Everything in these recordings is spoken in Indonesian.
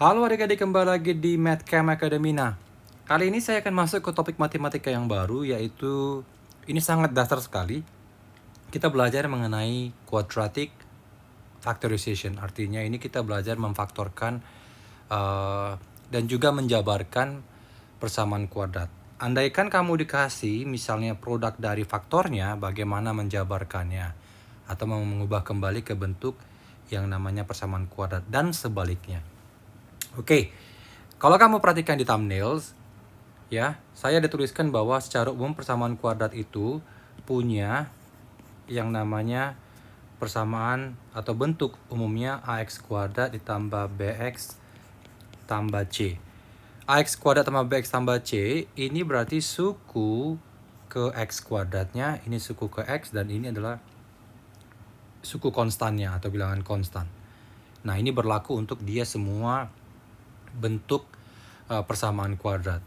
Halo adik-adik, kembali lagi di Mathcam Academy. Nah, kali ini saya akan masuk ke topik matematika yang baru, yaitu ini sangat dasar sekali. Kita belajar mengenai quadratic factorization. Artinya ini kita belajar memfaktorkan dan juga menjabarkan persamaan kuadrat. Andaikan kamu dikasih misalnya produk dari faktornya, bagaimana menjabarkannya atau mengubah kembali ke bentuk yang namanya persamaan kuadrat dan sebaliknya. Oke, kalau kamu perhatikan di thumbnails, ya, saya dituliskan bahwa secara umum persamaan kuadrat itu punya yang namanya persamaan atau bentuk umumnya ax kuadrat ditambah bx tambah c. Ax kuadrat tambah bx tambah c ini berarti suku ke x kuadratnya, ini suku ke x, dan ini adalah suku konstannya atau bilangan konstan. Nah, ini berlaku untuk dia semua bentuk persamaan kuadrat.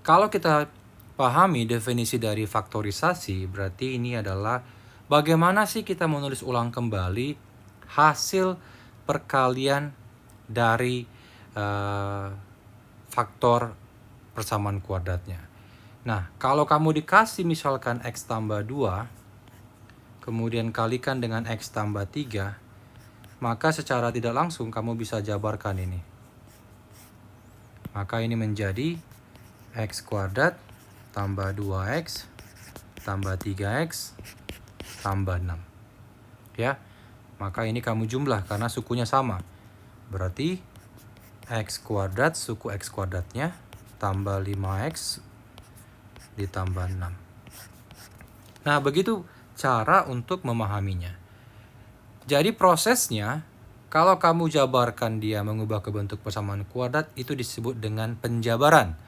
Kalau kita pahami definisi dari faktorisasi, berarti ini adalah bagaimana sih kita menulis ulang kembali hasil perkalian dari faktor persamaan kuadratnya. Nah, kalau kamu dikasih misalkan x tambah 2, kemudian kalikan dengan x tambah 3, maka secara tidak langsung kamu bisa jabarkan ini. Maka ini menjadi x kuadrat tambah 2x tambah 3x tambah 6. Ya, maka ini kamu jumlah karena sukunya sama. Berarti x kuadrat suku x kuadratnya tambah 5x ditambah 6. Nah, begitu cara untuk memahaminya. Jadi prosesnya, kalau kamu jabarkan dia mengubah ke bentuk persamaan kuadrat, itu disebut dengan penjabaran.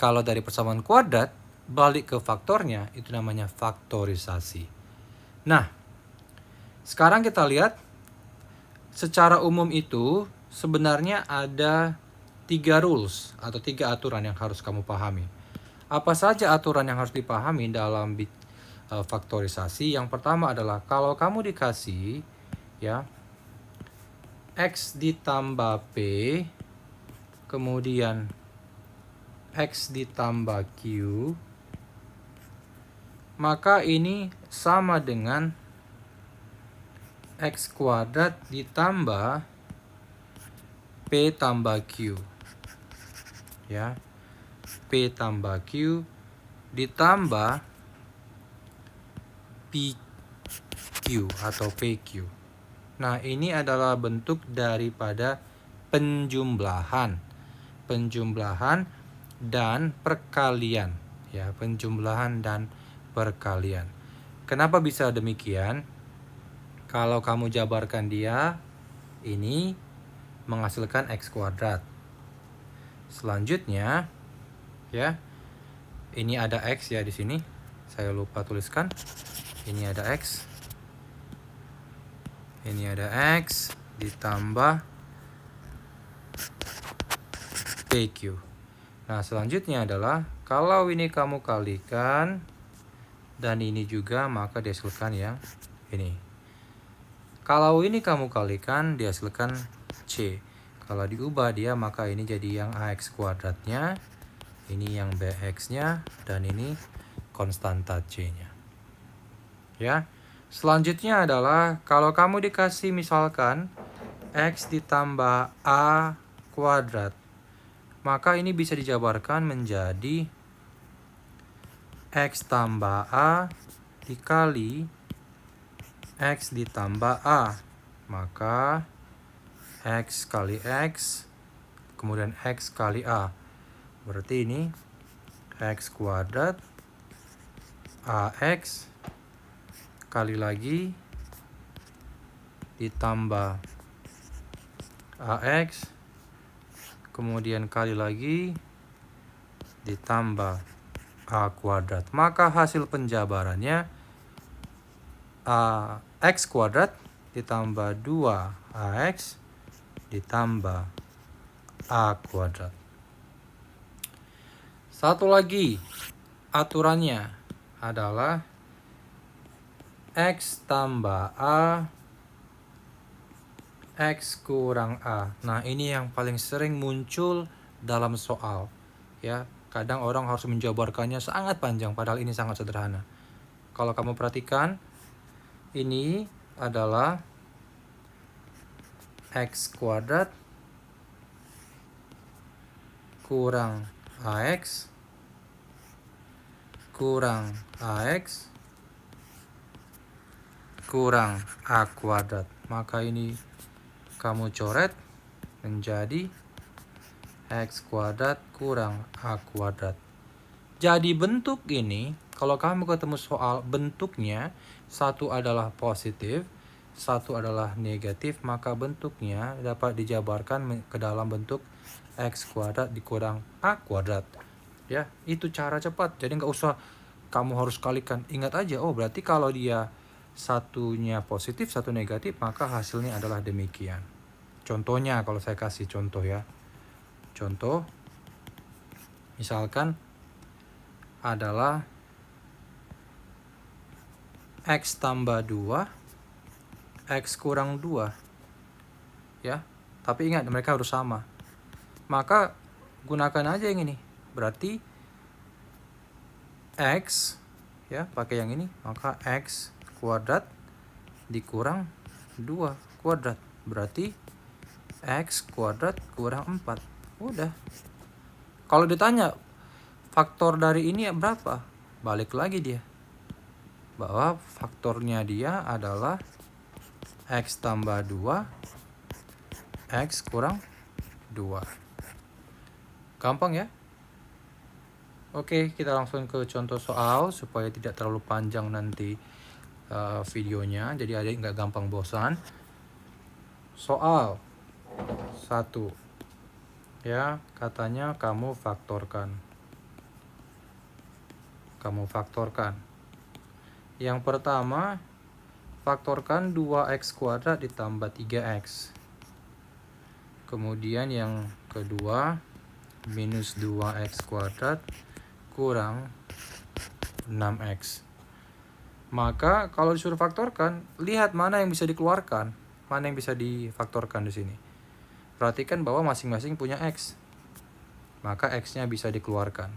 Kalau dari persamaan kuadrat balik ke faktornya, itu namanya faktorisasi. Nah, sekarang kita lihat secara umum itu sebenarnya ada 3 rules atau 3 aturan yang harus kamu pahami. Apa saja aturan yang harus dipahami dalam faktorisasi? Yang pertama adalah kalau kamu dikasih ya x ditambah p, kemudian x ditambah q, maka ini sama dengan x kuadrat ditambah p tambah q. Ya, p tambah q ditambah pq atau pq. Nah, ini adalah bentuk daripada penjumlahan dan perkalian, ya, penjumlahan dan perkalian. Kenapa bisa demikian? Kalau kamu jabarkan dia, ini menghasilkan x kuadrat. Selanjutnya, ya, ini ada x ya di sini. Saya lupa tuliskan. Ini ada x. Ini ada x ditambah pq. Nah, selanjutnya adalah kalau ini kamu kalikan dan ini juga, maka dihasilkan yang ini. Kalau ini kamu kalikan, dihasilkan c. Kalau diubah dia, maka ini jadi yang ax kuadratnya, ini yang bx-nya, dan ini konstanta c-nya. Ya. Selanjutnya adalah kalau kamu dikasih misalkan x ditambah a kuadrat, maka ini bisa dijabarkan menjadi x tambah a dikali x ditambah a. Maka x kali x, kemudian x kali a. Berarti ini x kuadrat ax kali lagi ditambah ax, kemudian kali lagi ditambah a kuadrat. Maka hasil penjabarannya x kuadrat ditambah 2ax ditambah a kuadrat. Satu lagi aturannya adalah x tambah a X kurang A. Nah, ini yang paling sering muncul dalam soal. Ya, kadang orang harus menjabarkannya sangat panjang, padahal ini sangat sederhana. Kalau kamu perhatikan, ini adalah X kuadrat kurang AX kurang AX kurang A kuadrat. Maka ini kamu coret menjadi X kuadrat kurang A kuadrat. Jadi bentuk ini, kalau kamu ketemu soal bentuknya, satu adalah positif, satu adalah negatif, maka bentuknya dapat dijabarkan ke dalam bentuk X kuadrat dikurang A kuadrat. Ya, itu cara cepat. Jadi nggak usah kamu harus kalikan. Ingat aja, oh berarti kalau dia satunya positif, satu negatif, maka hasilnya adalah demikian. Contohnya, kalau saya kasih contoh ya. Contoh, misalkan adalah X tambah 2, X kurang 2. Ya, tapi ingat mereka harus sama. Maka gunakan aja yang ini. Berarti X, ya pakai yang ini, maka X kuadrat dikurang 2 kuadrat. Berarti X kuadrat kurang 4. Udah. Kalau ditanya faktor dari ini berapa? Balik lagi dia. Bahwa faktornya dia adalah X tambah 2, X kurang 2. Gampang ya? Oke, kita langsung ke contoh soal supaya tidak terlalu panjang nanti videonya. Jadi adik nggak gampang bosan. Soal 1. Ya, katanya kamu faktorkan. Yang pertama, faktorkan 2x kuadrat ditambah 3x. Kemudian yang kedua, minus 2x kuadrat kurang 6x. Maka kalau disuruh faktorkan, lihat mana yang bisa dikeluarkan, mana yang bisa difaktorkan di sini. Perhatikan bahwa masing-masing punya x. Maka x-nya bisa dikeluarkan.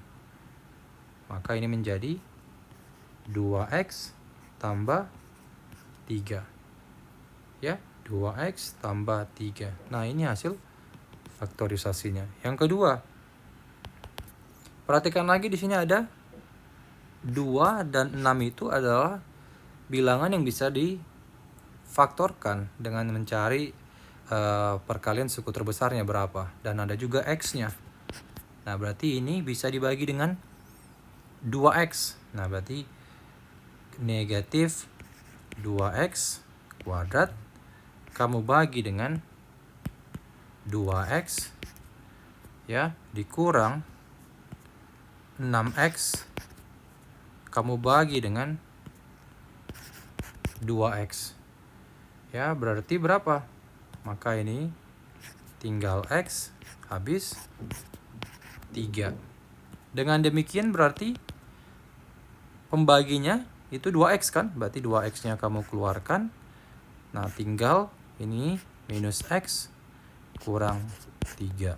Maka ini menjadi 2x tambah 3. Ya, 2x tambah 3. Nah, ini hasil faktorisasinya. Yang kedua, perhatikan lagi di sini ada 2 dan 6 itu adalah bilangan yang bisa difaktorkan dengan mencari perkalian suku terbesarnya berapa. Dan ada juga x-nya. Nah, berarti ini bisa dibagi dengan 2x. Nah, berarti negatif 2x kuadrat kamu bagi dengan 2x ya dikurang 6x kamu bagi dengan 2x. Ya, berarti berapa? Maka ini tinggal x habis 3. Dengan demikian berarti pembaginya itu 2x kan? Berarti 2x-nya kamu keluarkan. Nah, tinggal ini minus x kurang 3.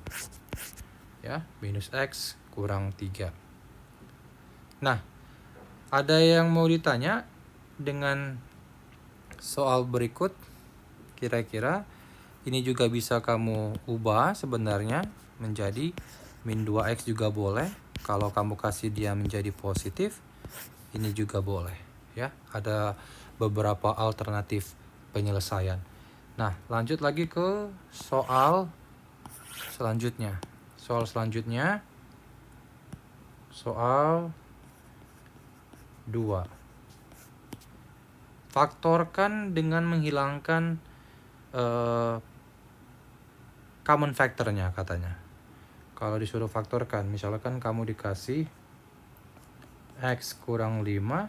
Ya, minus x kurang 3. Nah, ada yang mau ditanya dengan soal berikut? Kira-kira ini juga bisa kamu ubah sebenarnya menjadi min 2x juga boleh. Kalau kamu kasih dia menjadi positif, ini juga boleh. Ya, ada beberapa alternatif penyelesaian. Nah, lanjut lagi ke soal selanjutnya. Soal 2. Faktorkan dengan menghilangkan common factornya katanya. Kalau disuruh faktorkan, misalkan kamu dikasih x kurang 5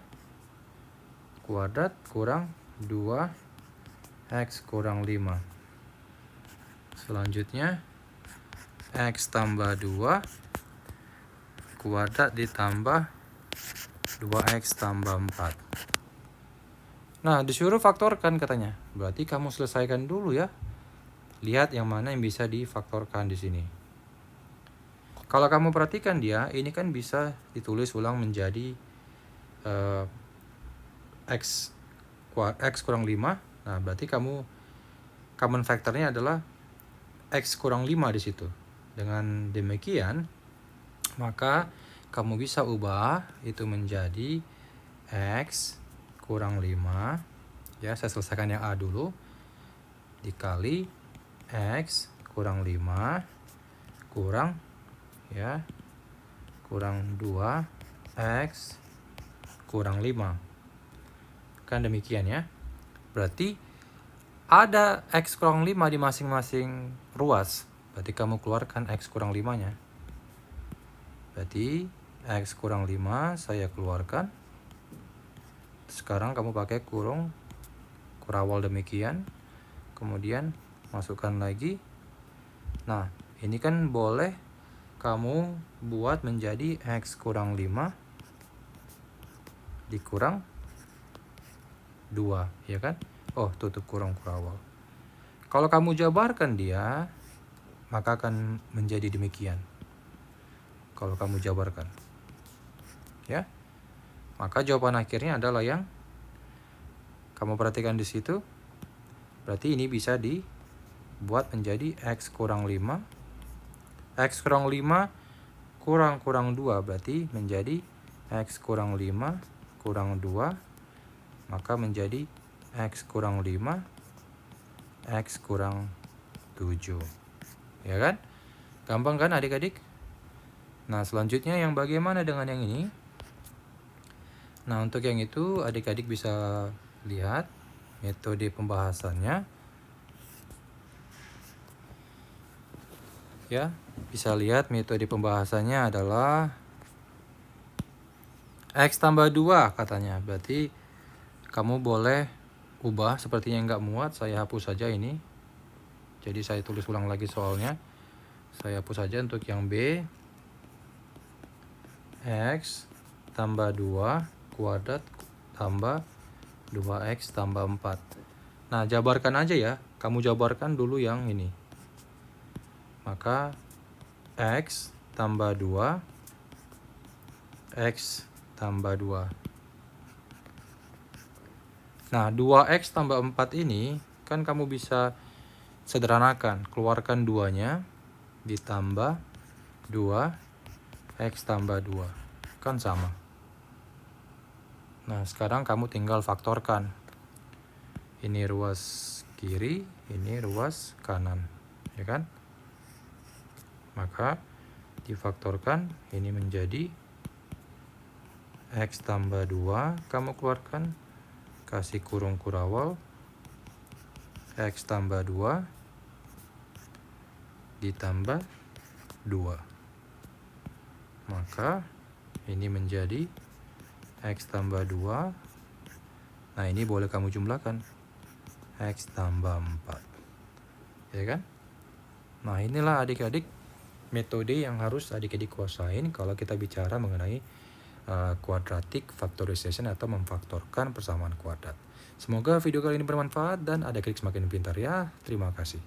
kuadrat kurang 2 x kurang 5. Selanjutnya x tambah 2 kuadrat ditambah 2x tambah 4. Nah, disuruh faktorkan katanya. Berarti kamu selesaikan dulu ya. lihat yang mana yang bisa difaktorkan di sini. Kalau kamu perhatikan dia, ini kan bisa ditulis ulang menjadi x kurang 5. Nah, berarti common factornya adalah x kurang 5 di situ. Dengan demikian, maka kamu bisa ubah itu menjadi x kurang 5. Ya, saya selesaikan yang A dulu. Dikali x kurang 5 kurang kurang 2x kurang 5. Kan demikian ya. Berarti ada x kurang 5 di masing-masing ruas. Berarti kamu keluarkan x kurang 5-nya. Berarti x kurang 5 saya keluarkan. Sekarang kamu pakai kurawal demikian. Kemudian masukkan lagi. Nah, ini kan boleh kamu buat menjadi x kurang 5 dikurang 2, ya kan? Oh, tutup kurung kurawal. Kalau kamu jabarkan dia, maka akan menjadi demikian. Kalau kamu jabarkan. Ya. Maka jawaban akhirnya adalah yang kamu perhatikan di situ. Berarti ini bisa dibuat menjadi x kurang 5. X kurang 5 kurang 2 berarti menjadi x kurang 5 kurang 2. Maka menjadi x kurang 5 x kurang 7. Ya kan? Gampang kan adik-adik? Nah, selanjutnya yang bagaimana dengan yang ini? Nah, untuk yang itu adik-adik bisa lihat metode pembahasannya. Ya, bisa lihat metode pembahasannya adalah x tambah 2 katanya. Berarti kamu boleh ubah, sepertinya nggak muat, saya hapus saja ini. Jadi saya tulis ulang lagi soalnya. Saya hapus saja untuk yang B. X tambah 2 kuadrat tambah 2x tambah 4. Nah, jabarkan aja ya. Kamu jabarkan dulu yang ini. Maka x tambah 2 x tambah 2. Nah, 2x tambah 4 ini kan kamu bisa sederhanakan. Keluarkan 2-nya ditambah 2x tambah 2. Kan sama. Nah, sekarang kamu tinggal faktorkan. Ini ruas kiri, ini ruas kanan. Ya kan? Maka difaktorkan, ini menjadi x tambah 2. Kamu keluarkan, kasih kurung kurawal, x tambah 2 ditambah 2. Maka ini menjadi x tambah 2. Nah, ini boleh kamu jumlahkan, x tambah 4. Ya kan? Nah, inilah adik-adik metode yang harus adik-adik kuasain kalau kita bicara mengenai quadratic factorization atau memfaktorkan persamaan kuadrat. Semoga video kali ini bermanfaat dan adik-adik semakin pintar ya. Terima kasih.